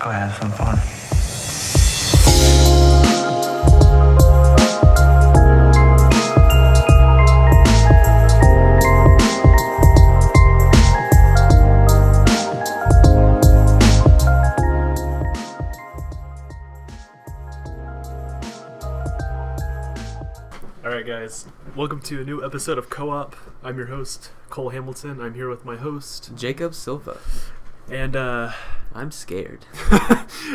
go have some fun. Alright guys, welcome to a new episode of Co-op. I'm your host, Cole Hamilton. I'm here with my host, Jacob Silva. And I'm scared.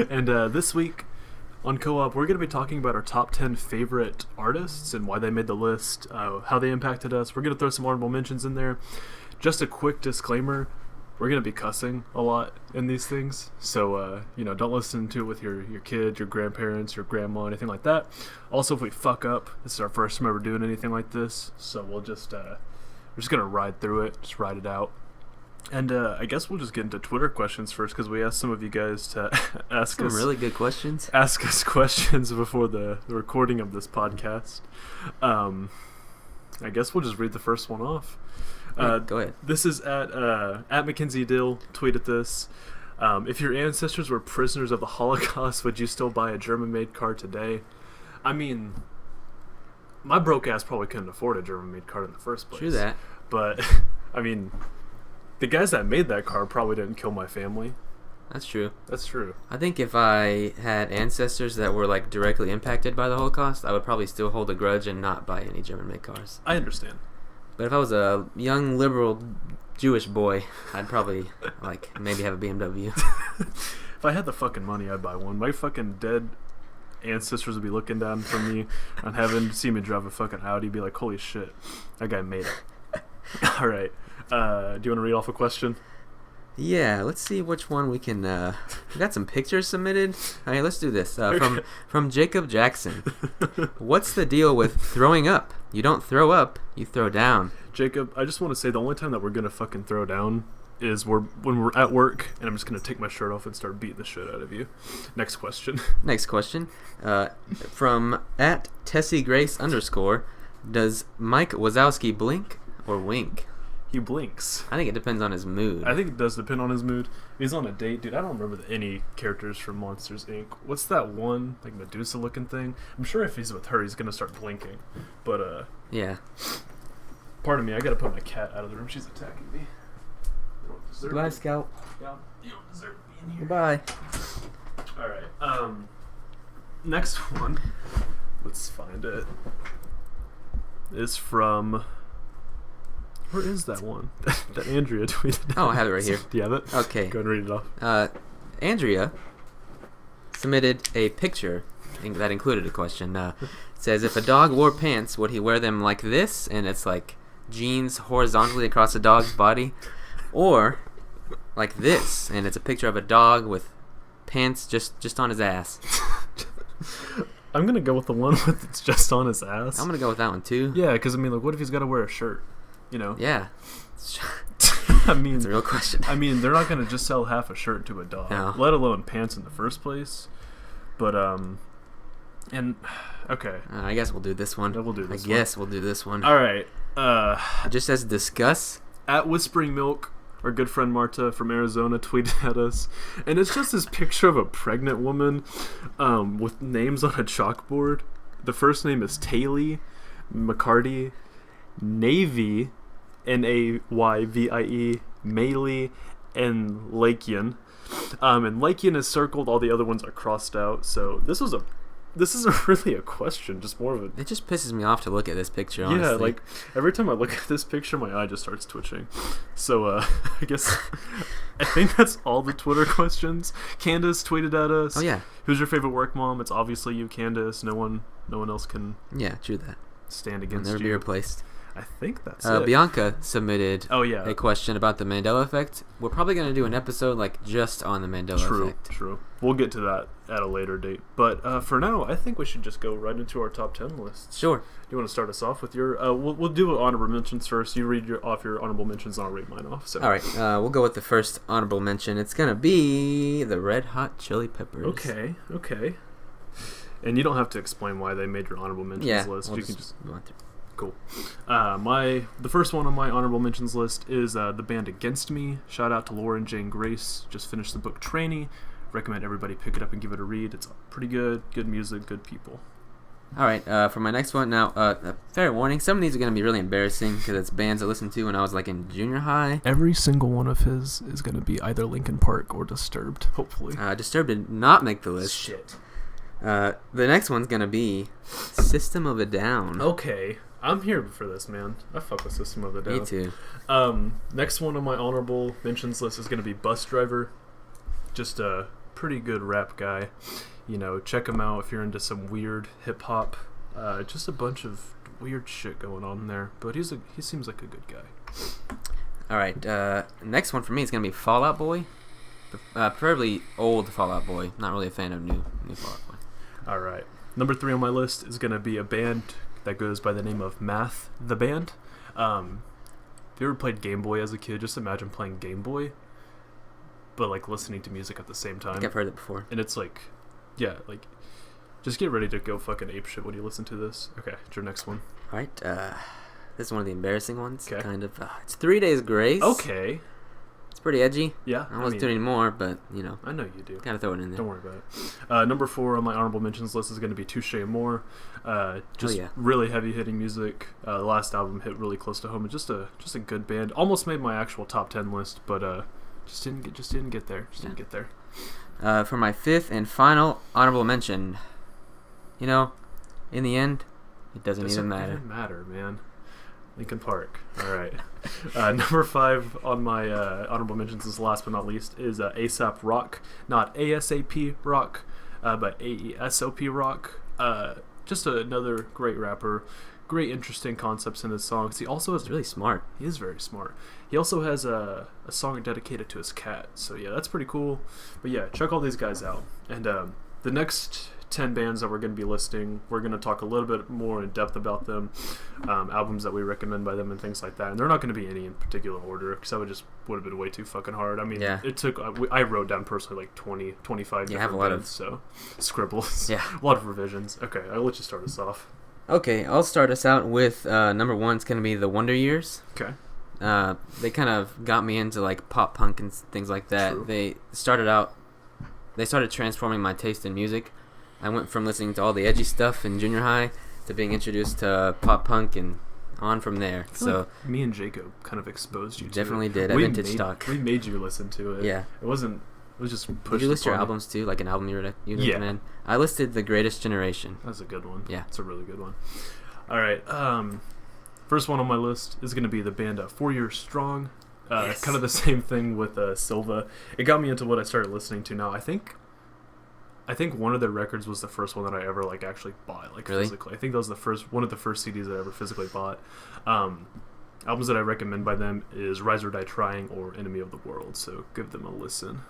and this week on Co-op, we're going to be talking about our top 10 favorite artists and why they made the list, how they impacted us. We're going to throw some honorable mentions in there. Just a quick disclaimer, we're going to be cussing a lot in these things, so don't listen to it with your kids, your grandparents, your grandma, anything like that. Also, if we fuck up, this is our first time ever doing anything like this, so we're just gonna ride through it, just ride it out. And I guess we'll just get into Twitter questions first, because we asked some of you guys to ask some really good questions. Ask us questions before the recording of this podcast. I guess we'll just read the first one off. Go ahead. This is at Mackenzie Dill tweeted this. If your ancestors were prisoners of the Holocaust, would you still buy a German-made car today? I mean, my broke ass probably couldn't afford a German-made car in the first place. True that. But, I mean, the guys that made that car probably didn't kill my family. That's true. That's true. I think if I had ancestors that were like directly impacted by the Holocaust, I would probably still hold a grudge and not buy any German-made cars. I understand. But if I was a young liberal Jewish boy, I'd probably maybe have a BMW. If I had the fucking money, I'd buy one. My fucking dead ancestors would be looking down from me on heaven to see me drive a fucking Audi, be like, holy shit, that guy made it. All right. Do you want to read off a question? Yeah, let's see which one we can. We got some pictures submitted. All right, let's do this. From Jacob Jackson. What's the deal with throwing up? You don't throw up, you throw down. Jacob, I just want to say the only time that we're gonna fucking throw down is when we're at work, and I'm just gonna take my shirt off and start beating the shit out of you. Next question. Next question. From at Tessie Grace _ Does Mike Wazowski blink or wink? He blinks. I think it depends on his mood. I think it does depend on his mood. If he's on a date, dude, I don't remember any characters from Monsters, Inc. What's that one, like, Medusa-looking thing? I'm sure if he's with her, he's gonna start blinking. But, yeah. Pardon me, I gotta put my cat out of the room. She's attacking me. Goodbye, Scout. Yeah, you don't deserve to be in here. Goodbye. Alright, next one, let's find it, is from... Where is that one? that Andrea tweeted. Oh, I have it right here. Do you have it? Okay. Go ahead and read it off. Andrea submitted a picture that included a question. It says, if a dog wore pants, would he wear them like this? And it's like jeans horizontally across a dog's body. Or like this. And it's a picture of a dog with pants just on his ass. I'm going to go with the one with it's just on his ass. I'm going to go with that one too. Yeah, because, I mean, like, what if he's got to wear a shirt? You know? Yeah. I mean, it's a real question. I mean, they're not going to just sell half a shirt to a dog, no. Let alone pants in the first place. But, and, okay. I guess we'll do this one. Yeah, we'll do this I guess we'll do this one. All right. It just says discuss. At Whispering Milk, our good friend Marta from Arizona tweeted at us, and it's just this picture of a pregnant woman with names on a chalkboard. The first name is Taylor McCarty, Navy, Nayvie, Maley, and Lakian. And Lakian is circled, all the other ones are crossed out. So this isn't really a question, just more of a... It just pisses me off to look at this picture, honestly. Yeah, like, every time I look at this picture, my eye just starts twitching. So, I guess... I think that's all the Twitter questions. Candace tweeted at us. Oh, yeah. Who's your favorite work mom? It's obviously you, Candace. No one else can... Yeah, true that. Stand against Never you. be replaced. I think that's it. Bianca submitted a question about the Mandela effect. We're probably going to do an episode just on the Mandela effect. True. We'll get to that at a later date. But for now, I think we should just go right into our top 10 lists. Sure. Do you want to start us off with your... We'll do honorable mentions first. You read off your honorable mentions, and I'll read mine off. So. All right. We'll go with the first honorable mention. It's going to be the Red Hot Chili Peppers. Okay. And you don't have to explain why they made your honorable mentions list. You can just... Cool. The first one on my honorable mentions list is the band Against Me. Shout out to Lauren Jane Grace. Just finished the book Tranny. recommend everybody pick it up and give it a read. It's pretty good. Good music, good people. All right, for my next one now, fair warning, some of these are going to be really embarrassing because it's bands I listened to when I was like in junior high. Every single one of his is going to be either Linkin Park or Disturbed, hopefully. Disturbed did not make the list. Shit. The next one's going to be System of a Down. Okay, I'm here for this, man. I fuck with System of a Down. Me too. Next one on my honorable mentions list is going to be Bus Driver. Just a pretty good rap guy. You know, check him out if you're into some weird hip hop. Just a bunch of weird shit going on there, but he seems like a good guy. All right, next one for me is gonna be Fall Out Boy, preferably old Fall Out Boy. Not really a fan of new Fall Out Boy. All right, number 3 on my list is gonna be a band that goes by the name of Math the Band. If you ever played Game Boy as a kid, just imagine playing Game Boy, but like listening to music at the same time. I think I've heard it before. And it's like, yeah, like, just get ready to go fucking apeshit when you listen to this. Okay, it's your next one. All right, this is one of the embarrassing ones. Okay. Kind of. It's 3 Days Grace. Okay. It's pretty edgy. Yeah. I don't listen to it anymore, but, you know. I know you do. Gotta throw it in there. Don't worry about it. Number 4 on my honorable mentions list is going to be Touche Amore. Just really heavy-hitting music. The last album hit really close to home. It's just a good band. Almost made my actual top 10 list, but just didn't get there. Didn't get there. For my 5th and final honorable mention, you know, in the end, it doesn't even matter. Doesn't matter, man. Linkin Park. All right. Number 5 on my honorable mentions, is last but not least, is ASAP Rock. Not ASAP Rock, but AESOP Rock. Just another great rapper. Great, interesting concepts in his songs. He also is really smart. He is very smart. He also has a song dedicated to his cat. So yeah, that's pretty cool. But yeah, check all these guys out. And the next 10 bands that we're going to be listing, we're going to talk a little bit more in depth about them, albums that we recommend by them and things like that. And they're not going to be any in particular order, because that would have been way too fucking hard. I mean, It took, I wrote down personally like 20, 25 different bands, so scribbles. Yeah. A lot of revisions. Okay, I'll let you start us off. Okay, I'll start us out with number 1. It's gonna be the Wonder Years. Okay. They kind of got me into like pop punk and things like that. True. They started transforming my taste in music. I went from listening to all the edgy stuff in junior high to being introduced to pop punk and on from there. So like me and Jacob kind of exposed you to definitely it. Did. Vintage stock. We made you listen to it. Yeah. It was just pushed. Did you list your upon albums too? Like an album you Yeah. recommend? I listed The Greatest Generation. That's a good one. Yeah. It's a really good one. All right. First one on my list is going to be the band 4 Years Strong. Yes. Kind of the same thing with Silva. It got me into what I started listening to now. I think one of their records was the first one that I ever like actually bought, like really? physically. I think that was one of the first CDs that I ever physically bought. Albums that I recommend by them is Rise or Die Trying or Enemy of the World. So give them a listen.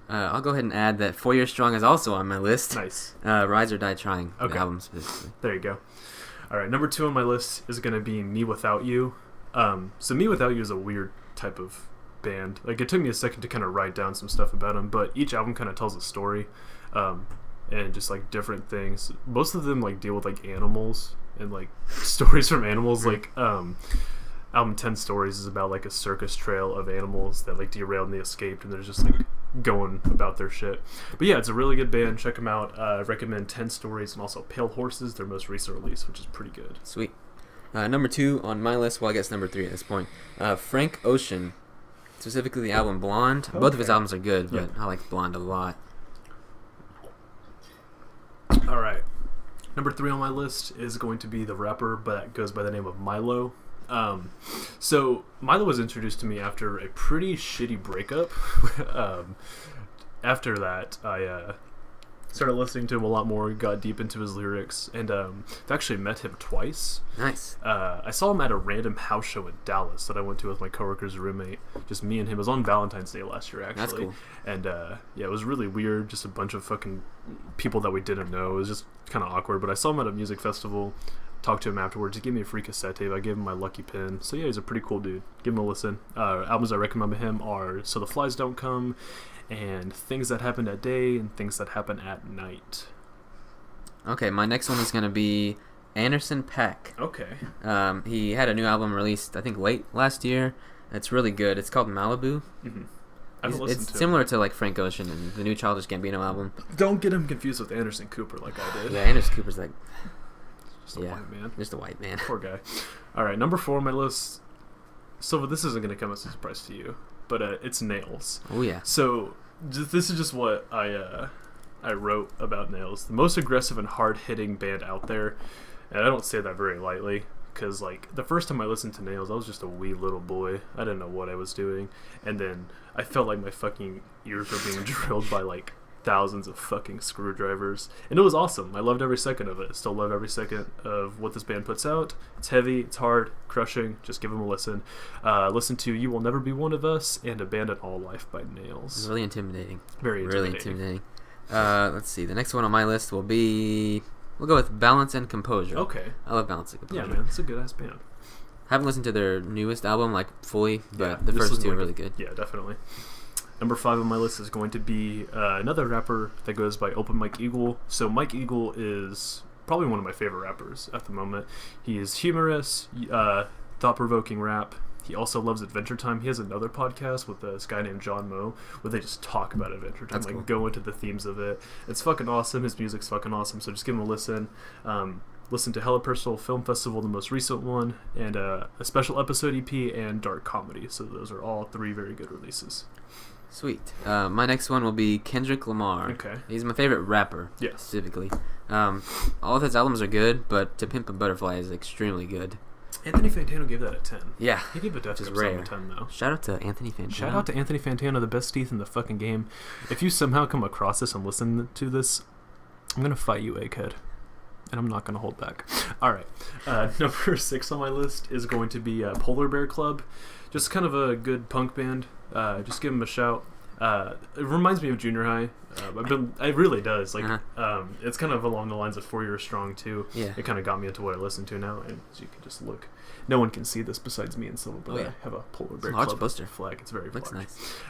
I'll go ahead and add that 4 Years Strong is also on my list. Nice. Rise or Die Trying. Okay. The album specifically. There you go. All right, number 2 on my list is going to be Me Without You. So Me Without You is a weird type of band. Like, it took me a second to kind of write down some stuff about them, but each album kind of tells a story, and just like different things. Most of them like deal with like animals and like stories from animals. Like album 10 Stories is about like a circus trail of animals that like derailed and they escaped, and they're just like going about their shit. But yeah, it's a really good band. Check them out. I recommend 10 Stories and also Pale Horses, their most recent release, which is pretty good. Sweet. Number 2 on my list, well I guess number 3 at this point, Frank Ocean, specifically the album Blonde. Okay. Both of his albums are good, but I like Blonde a lot. All right. Number 3 on my list is going to be the rapper, but goes by the name of Milo. So Milo was introduced to me after a pretty shitty breakup. After that, I started listening to him a lot more, got deep into his lyrics, and I've actually met him twice. Nice. I saw him at a random house show in Dallas that I went to with my coworker's roommate. Just me and him. It was on Valentine's Day last year, actually. That's cool. And yeah, it was really weird. Just a bunch of fucking people that we didn't know. It was just kind of awkward. But I saw him at a music festival. Talked to him afterwards. He gave me a free cassette tape. I gave him my lucky pin. So yeah, he's a pretty cool dude. Give him a listen. Albums I recommend by him are So the Flies Don't Come, and Things That Happen at Day, and Things That Happen at Night. Okay, my next one is going to be Anderson .Paak. Okay. He had a new album released, I think, late last year. It's really good. It's called Malibu. Mm-hmm. I haven't listened It's to similar to like Frank Ocean and the new Childish Gambino album. Don't get him confused with Anderson Cooper like I did. Yeah, Anderson Cooper's like Just a white man. just a white man. Poor guy. All right, number 4 on my list. Silva, this isn't going to come as a surprise to you, but it's Nails. Oh yeah. So this is just what I wrote about Nails. The most aggressive and hard-hitting band out there, and I don't say that very lightly, because like the first time I listened to Nails, I was just a wee little boy. I didn't know what I was doing, and then I felt like my fucking ears were being drilled by like thousands of fucking screwdrivers, and it was awesome. I loved every second of it. Still love every second of what this band puts out. It's heavy, it's hard, crushing. Just give them a listen. Listen to "You Will Never Be One of Us" and "Abandon All Life" by Nails. Really intimidating. Very intimidating. Really intimidating. Let's see. The next one on my list will be. We'll go with Balance and Composure. Okay. I love Balance and Composure. Yeah, man, it's a good ass band. Haven't listened to their newest album like fully, but Yeah, the this first is two are like- really good. Yeah, definitely. Number 5 on my list is going to be another rapper that goes by Open Mike Eagle. So Mike Eagle is probably one of my favorite rappers at the moment. He is humorous, thought-provoking rap. He also loves Adventure Time. He has another podcast with this guy named John Moe where they just talk about Adventure Time, That's like cool. go into the themes of it. It's fucking awesome. His music's fucking awesome. So just give him a listen. Listen to Hella Personal Film Festival, the most recent one, and a special episode EP and Dark Comedy. So those are all 3 very good releases. Sweet. My next one will be Kendrick Lamar. Okay. He's my favorite rapper. Yes. Specifically. All of his albums are good, but To Pimp a Butterfly is extremely good. Anthony Fantano gave that a 10. Yeah. He gave a Def Which is Jam song rare. a 10, though. Shout out to Anthony Fantano. Shout out to Anthony Fantano, the best teeth in the fucking game. If you somehow come across this and listen to this, I'm going to fight you, egghead. And I'm not going to hold back. All right. Number 6 on my list is going to be Polar Bear Club. Just kind of a good punk band. Just give them a shout. It reminds me of junior high. It really does. Like, it's kind of along the lines of 4 Years Strong too. Yeah. It kind of got me into what I listen to now, and as you can just look. No one can see this besides me and Silva, but I have a Polar Bear large Club poster. flag. It's very Looks large.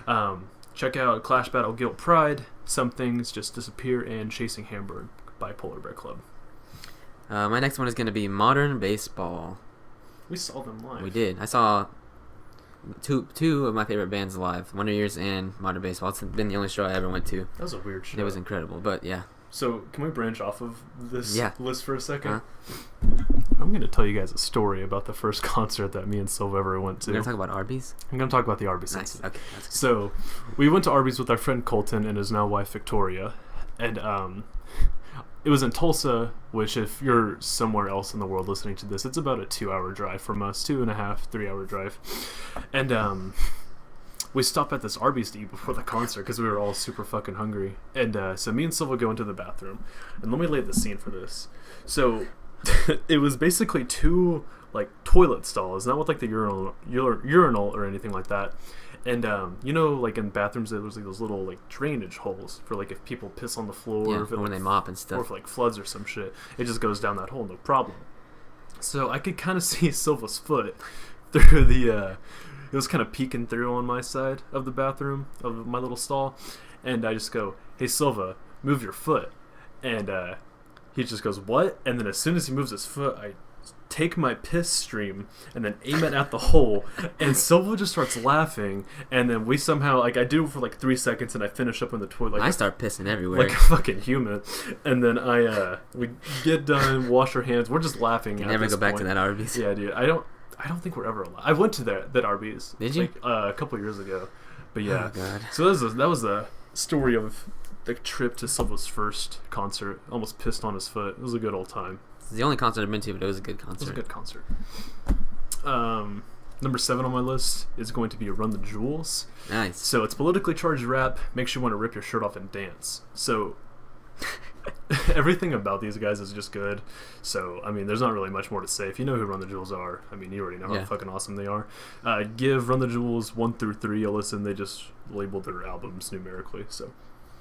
nice. Check out Clash Battle Guilt Pride, Some Things Just Disappear, and Chasing Hamburg by Polar Bear Club. My next one is going to be Modern Baseball. We saw them live. We did. I saw two of my favorite bands live, Wonder Years and Modern Baseball. It's been the only show I ever went to. That was a weird show. It was incredible, but yeah. So, can we branch off of this Yeah. list for a second? Uh-huh. I'm going to tell you guys a story about the first concert that me and Silva ever went to. We're going to talk about Arby's? I'm going to talk about the Arby's Nice. incident. Okay. That's good. So, we went to Arby's with our friend Colton and his now wife Victoria, and it was in Tulsa, which if you're somewhere else in the world listening to this, it's about a 2-hour drive from us, 2.5, 3-hour drive. And we stopped at this Arby's to eat before the concert because we were all super fucking hungry. And so me and Silva go into the bathroom, and let me lay the scene for this. So it was basically 2 like toilet stalls, not with like the urinal or anything like that. And like in bathrooms there was like those little like drainage holes for like if people piss on the floor, Yeah, or if it, or when like, they mop and or stuff. if like floods or some shit, it just goes down that hole, no problem. So I could kind of see Silva's foot through the it was kind of peeking through on my side of the bathroom of my little stall, and I just go, "Hey Silva, move your foot," and he just goes, "What?" And then as soon as he moves his foot, I take my piss stream and then aim it at the hole, and Silva just starts laughing, and then we somehow, like, I do it for like 3 seconds, and I finish up in the toilet. Like, I start pissing everywhere. like a fucking human, and then we get done, wash our hands, we're just laughing. Can at never this go back to point. that Arby's. Yeah, dude, I don't think we're ever allowed. I went to that Arby's. Did you? Like, a couple years ago, but yeah. Oh, God. So that was the story of the trip to Silva's first concert. Almost pissed on his foot. It was a good old time. It's the only concert I've been to, but it was a good It was concert. a good concert. Number 7 on my list is going to be Run the Jewels. Nice. So it's politically charged rap, makes you want to rip your shirt off and dance. So everything about these guys is just good. So, I mean, there's not really much more to say. If you know who Run the Jewels are, I mean, you already know how fucking awesome they are. Give Run the Jewels 1 through 3 a listen. They just labeled their albums numerically. So.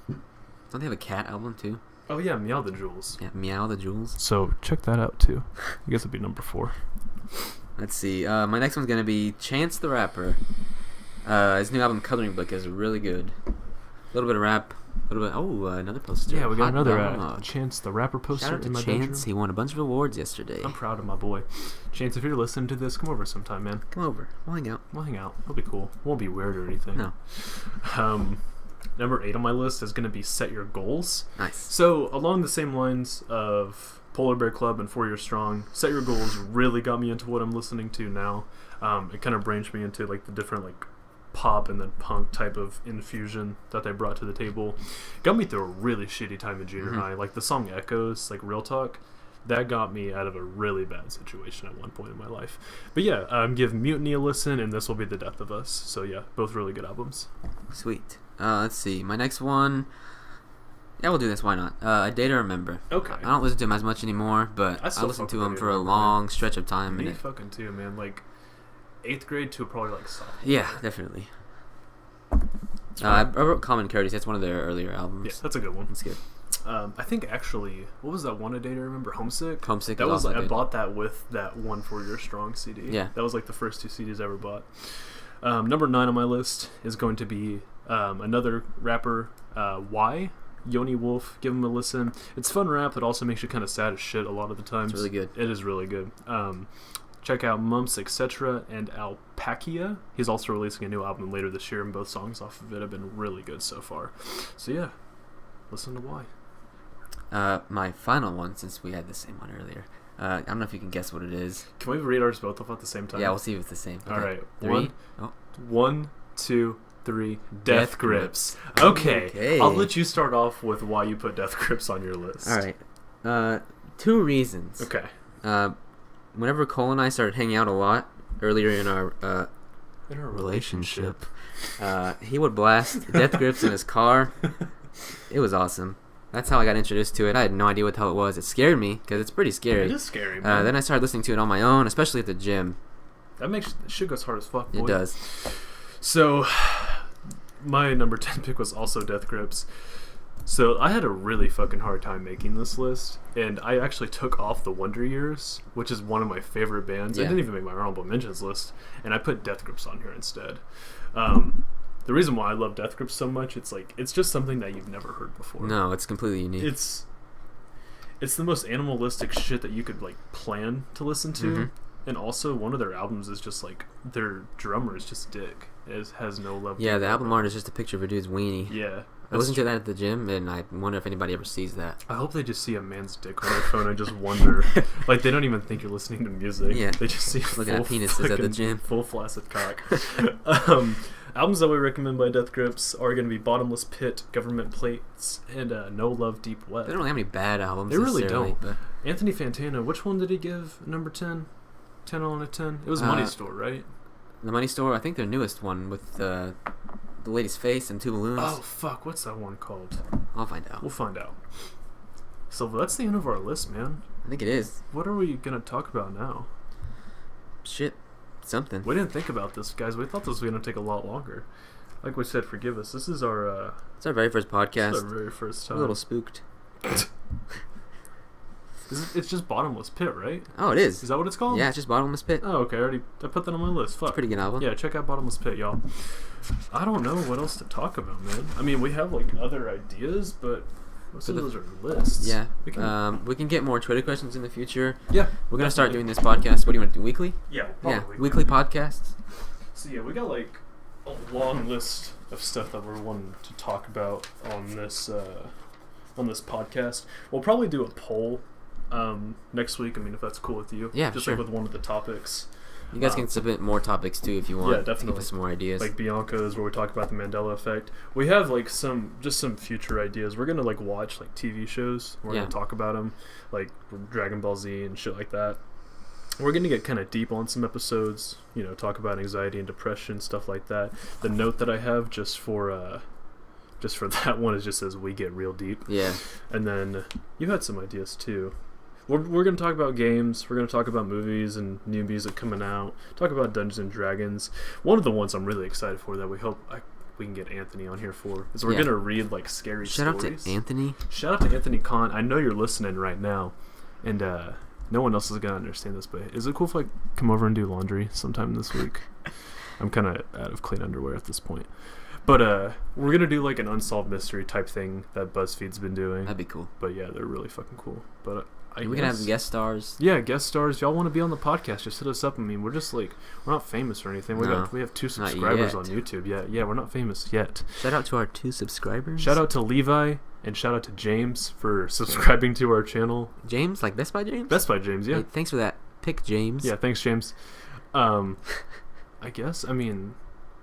Don't they have a cat album, too? Oh, yeah, Meow the Jewels. Yeah, Meow the Jewels. So check that out, too. I guess it'd be number 4. Let's see. My next one's going to be Chance the Rapper. His new album, Coloring Book, is really good. little bit of rap. A little bit. Oh, another poster. Yeah, we got Hot another dog. Chance the Rapper poster Shout out to in my Chance. bedroom. He won a bunch of awards yesterday. I'm proud of my boy. Chance, if you're listening to this, come over sometime, man. Come over. We'll hang out. We'll hang out. It'll be cool. Won't be weird or anything. No. Number 8 on my list is going to be Set Your Goals. Nice. So, along the same lines of Polar Bear Club and 4 Year Strong, Set Your Goals really got me into what I'm listening to now. It kind of branched me into like the different like pop and then punk type of infusion that they brought to the table. Got me through a really shitty time in junior high. Like the song Echoes, like Real Talk, that got me out of a really bad situation at one point in my life. But yeah, give Mutiny a listen, and This Will Be the Death of Us. So yeah, both really good albums. Sweet. Let's see. My next one. Yeah, we'll do this. Why not? A Day to Remember. Okay. I don't listen to him as much anymore, but I I still listened fuck to with him Day to for a Remember, long stretch of time. Me And fucking too, man. Like 8th grade to probably like sophomore. yeah, definitely. I wrote Common Courtesy. That's one of their earlier albums. Yeah, that's a good one. That's good. I think actually, what was that one A Day to Remember? Homesick. Homesick That is was also I good. bought that with that 1 4 Year Strong CD. Yeah. That was like the first 2 CDs I ever bought. Number 9 on my list is going to be another rapper, Y. Yoni Wolf. Give him a listen. It's fun rap that also makes you kind of sad as shit a lot of the times. It's really good. It is really good. Check out Mumps, Etc. and Alpacia. He's also releasing a new album later this year, and both songs off of it have been really good so far. So yeah, listen to Y. My final one, since we had the same one earlier. I don't know if you can guess what it is. Can we read ours both off at the same time? Yeah, we'll see if it's the same. All right. 3. 1, 2, 3. Death Grips. Okay. I'll let you start off with why you put Death Grips on your list. All right. 2 reasons. Okay. Whenever Cole and I started hanging out a lot earlier in our relationship. he would blast Death Grips in his car. It was awesome. That's how I got introduced to it. I had no idea what the hell it was. It scared me because it's pretty scary. It is scary, man. Then I started listening to it on my own, especially at the gym. That makes shit goes hard as fuck, boy. It does. So, my number 10 pick was also Death Grips. So, I had a really fucking hard time making this list, and I actually took off the Wonder Years, which is one of my favorite bands. Yeah. I didn't even make my honorable mentions list, and I put Death Grips on here instead. The reason why I love Death Grips so much, it's just something that you've never heard before. No, it's completely unique. It's the most animalistic shit that you could like plan to listen to. Mm-hmm. And also, one of their albums is just like their drummer is just dick. It has no level. Yeah, the album art is just a picture of a dude's weenie. Yeah, I listened to that at the gym, and I wonder if anybody ever sees that. I hope they just see a man's dick on their phone and just wonder. Like, they don't even think you're listening to music. Yeah. They just see Looking at full penises at the fucking- gym. Full flaccid cock. Albums that we recommend by Death Grips are going to be Bottomless Pit, Government Plates, and No Love Deep Wet. They don't really have any bad albums. They really necessarily, don't. But Anthony Fantana, which one did he give number 10? 10 on a 10? It was Money Store, right? The Money Store, I think their newest one with the lady's face and 2 balloons. Oh, fuck. What's that one called? I'll find out. We'll find out. So that's the end of our list, man. I think it is. What are we going to talk about now? Shit. Something. We didn't think about this, guys. We thought this was going to take a lot longer. Like we said, forgive us. This is our... It's our very first podcast. This is our very first time. I'm a little spooked. It's just Bottomless Pit, right? Oh, it is. Is that what it's called? Yeah, it's just Bottomless Pit. Oh, okay. I put that on my list. Fuck. It's a pretty good album. Yeah, check out Bottomless Pit, y'all. I don't know what else to talk about, man. I mean, we have like other ideas, but most of those are lists. Yeah. We can, get more Twitter questions in the future. yeah. We're going to start doing this podcast. What do you want to do? Weekly? Yeah. Yeah. Probably. Weekly podcasts. So yeah, we got like a long list of stuff that we're wanting to talk about on this podcast. We'll probably do a poll next week. I mean, if that's cool with you. Yeah, just sure. like with one of the topics. You guys can submit more topics too if you want. Yeah, To definitely. give us some more ideas. Like Bianca's, where we talk about the Mandela effect. We have like some future ideas. We're gonna like watch like TV shows. We're gonna talk about them, like Dragon Ball Z and shit like that. We're gonna get kind of deep on some episodes. You know, talk about anxiety and depression, stuff like that. The note that I have just for that one is just says we get real deep. Yeah. And then you had some ideas too. We're going to talk about games. We're going to talk about movies and new music coming out. Talk about Dungeons and Dragons. One of the ones I'm really excited for that we hope we can get Anthony on here for is we're going to read like scary Shout stories. out to Anthony. Shout out to Anthony Kahn. I know you're listening right now, and no one else is going to understand this, but is it cool if I come over and do laundry sometime this week? I'm kind of out of clean underwear at this point. But we're gonna do like an unsolved mystery type thing that BuzzFeed's been doing. That'd be cool. But yeah, they're really fucking cool. But We can have guest stars. Yeah, guest stars. Y'all want to be on the podcast? Just hit us up. I mean, we're just like, we're not famous or anything. We have 2 subscribers on YouTube. Yeah, we're not famous yet. Shout out to our 2 subscribers. Shout out to Levi and shout out to James for subscribing to our channel. James, like Best Buy James. Best Buy James, yeah. Hey, thanks for that pick, James. Yeah, thanks, James. I guess. I mean,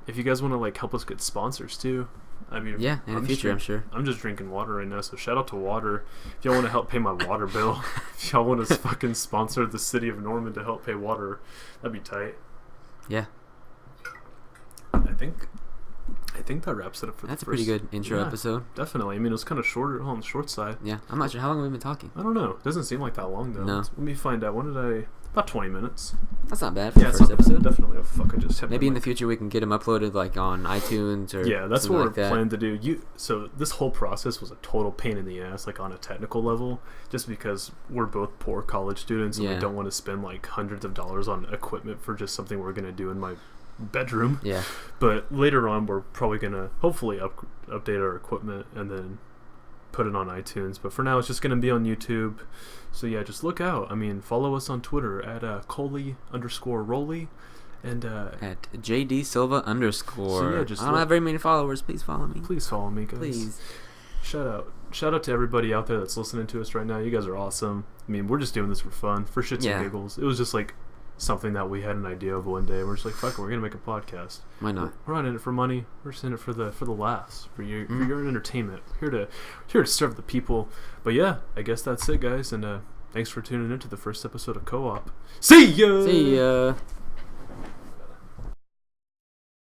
if you guys want to like help us get sponsors too. I mean, yeah, in the future, I'm sure. I'm just drinking water right now, so shout out to water. If y'all want to help pay my water bill, if y'all want to fucking sponsor the city of Norman to help pay water, that'd be tight. Yeah. I think that wraps it up for That's the a pretty good intro episode. Definitely. I mean, it was kind of shorter, on the short side. Yeah, I'm not sure how long have we been talking. I don't know. It doesn't seem like that long though. No. Let me find out. About 20 minutes. That's not bad for the first episode. Definitely. Oh, fuck, I just hit Maybe in the future we can get them uploaded like on iTunes or yeah, that's what like we're planning to do. So this whole process was a total pain in the ass, like on a technical level, just because we're both poor college students and we don't want to spend like hundreds of dollars on equipment for just something we're gonna do in my bedroom. Yeah. But later on, we're probably gonna hopefully update our equipment and then put it on iTunes. But for now, it's just gonna be on YouTube. So yeah, just look out. I mean, follow us on Twitter at Coley_Rolly and at JD Silva _. So yeah, just I don't have very many followers. Please follow me. Please follow me, guys. Please. Shout out to everybody out there that's listening to us right now. You guys are awesome. I mean, we're just doing this for fun, for shits and giggles. It was just like something that we had an idea of one day. We're just like, fuck it, we're gonna make a podcast. Why not? We're not in it for money. We're just in it for the laughs, for your entertainment. We're here to serve the people. But yeah, I guess that's it, guys. And thanks for tuning in to the first episode of Co-op. See ya.